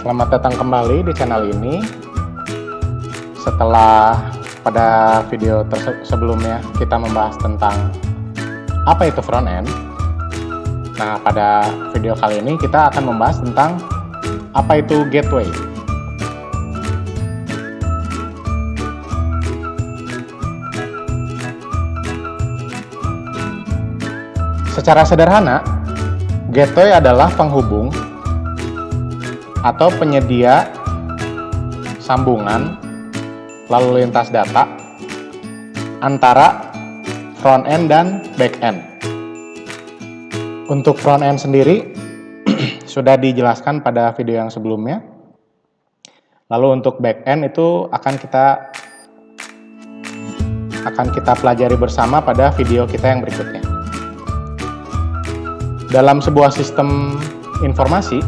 Selamat datang kembali di channel ini. Setelah pada video sebelumnya kita membahas tentang apa itu front end. Nah, pada video kali ini kita akan membahas tentang apa itu gateway. Secara sederhana, gateway adalah penghubung atau penyedia sambungan lalu lintas data antara front end dan back end. Untuk front end sendiri sudah dijelaskan pada video yang sebelumnya. Lalu untuk back end itu akan kita pelajari bersama pada video kita yang berikutnya. Dalam sebuah sistem informasi,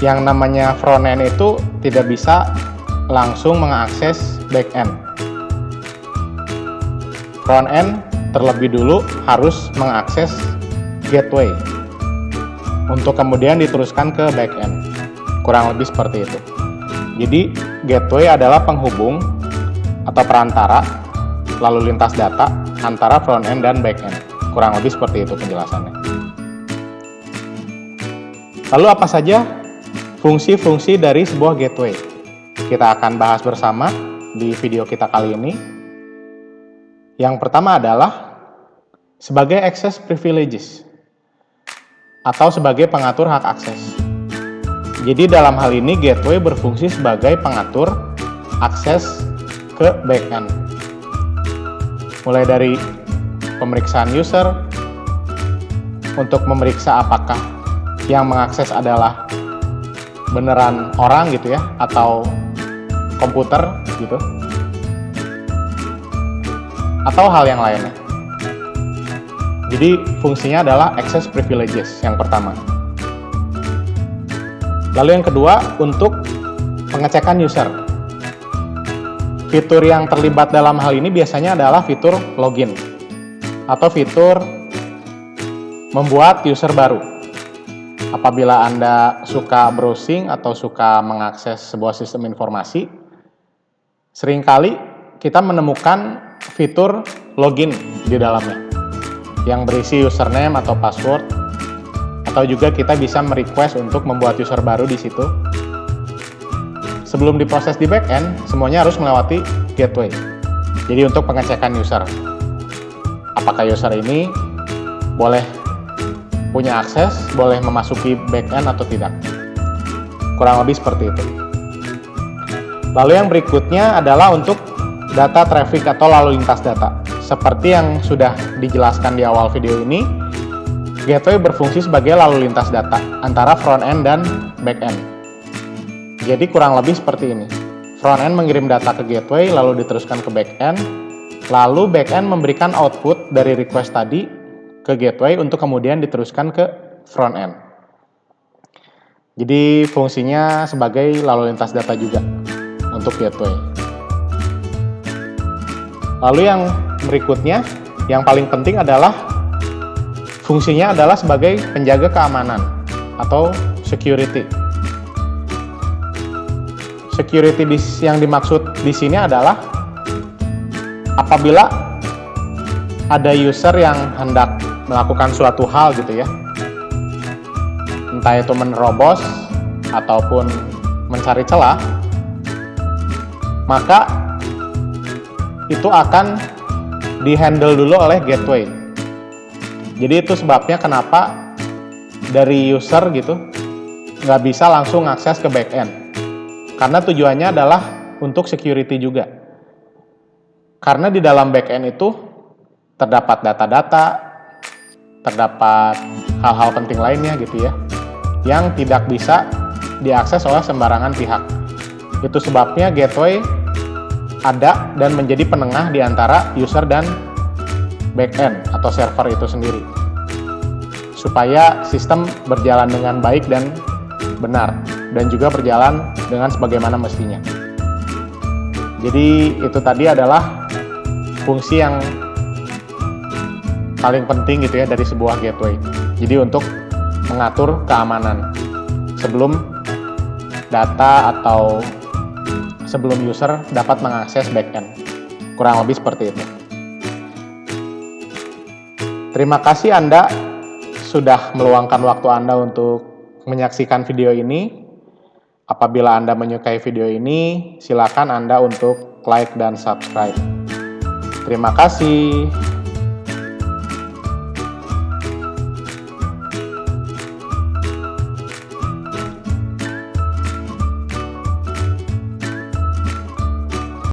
yang namanya front end itu tidak bisa langsung mengakses back end. Front end terlebih dulu harus mengakses gateway untuk kemudian diteruskan ke back end. Kurang lebih seperti itu. Jadi gateway adalah penghubung atau perantara lalu lintas data antara front end dan back end. Kurang lebih seperti itu penjelasannya. Lalu apa saja fungsi-fungsi dari sebuah gateway? Kita akan bahas bersama di video kita kali ini. Yang pertama adalah sebagai access privileges atau sebagai pengatur hak akses. Jadi dalam hal ini gateway berfungsi sebagai pengatur akses ke backend. Mulai dari pemeriksaan user untuk memeriksa apakah yang mengakses adalah beneran orang gitu ya, atau komputer gitu, atau hal yang lainnya. Jadi fungsinya adalah access privileges yang pertama. Lalu yang kedua, untuk pengecekan user. Fitur yang terlibat dalam hal ini biasanya adalah fitur login atau fitur membuat user baru. Apabila Anda suka browsing atau suka mengakses sebuah sistem informasi, seringkali kita menemukan fitur login di dalamnya yang berisi username atau password, atau juga kita bisa merequest untuk membuat user baru di situ. Sebelum diproses di backend, semuanya harus melewati gateway. Jadi untuk pengecekan user, apakah user ini boleh punya akses, boleh memasuki backend atau tidak. Kurang lebih seperti itu. Lalu yang berikutnya adalah untuk data traffic atau lalu lintas data. Seperti yang sudah dijelaskan di awal video ini, gateway berfungsi sebagai lalu lintas data antara front end dan back end. Jadi kurang lebih seperti ini. Front end mengirim data ke gateway, lalu diteruskan ke back end, lalu back end memberikan output dari request tadi ke gateway untuk kemudian diteruskan ke front end. Jadi fungsinya sebagai lalu lintas data juga untuk gateway. Lalu yang berikutnya, yang paling penting adalah fungsinya adalah sebagai penjaga keamanan atau security. Security yang dimaksud di sini adalah apabila ada user yang hendak melakukan suatu hal gitu ya, entah itu menerobos ataupun mencari celah, maka itu akan dihandle dulu oleh gateway. Jadi itu sebabnya kenapa dari user gitu nggak bisa langsung akses ke backend, karena tujuannya adalah untuk security juga. Karena di dalam backend itu terdapat data-data, terdapat hal-hal penting lainnya gitu ya, yang tidak bisa diakses oleh sembarangan pihak. Itu sebabnya gateway ada dan menjadi penengah di antara user dan backend atau server itu sendiri, supaya sistem berjalan dengan baik dan benar, dan juga berjalan dengan sebagaimana mestinya. Jadi itu tadi adalah fungsi yang paling penting gitu ya dari sebuah gateway. Jadi untuk mengatur keamanan. sebelum data atau sebelum user dapat mengakses backend. Kurang lebih seperti itu. Terima kasih Anda sudah meluangkan waktu Anda untuk menyaksikan video ini. Apabila Anda menyukai video ini, silakan Anda untuk like dan subscribe. Terima kasih.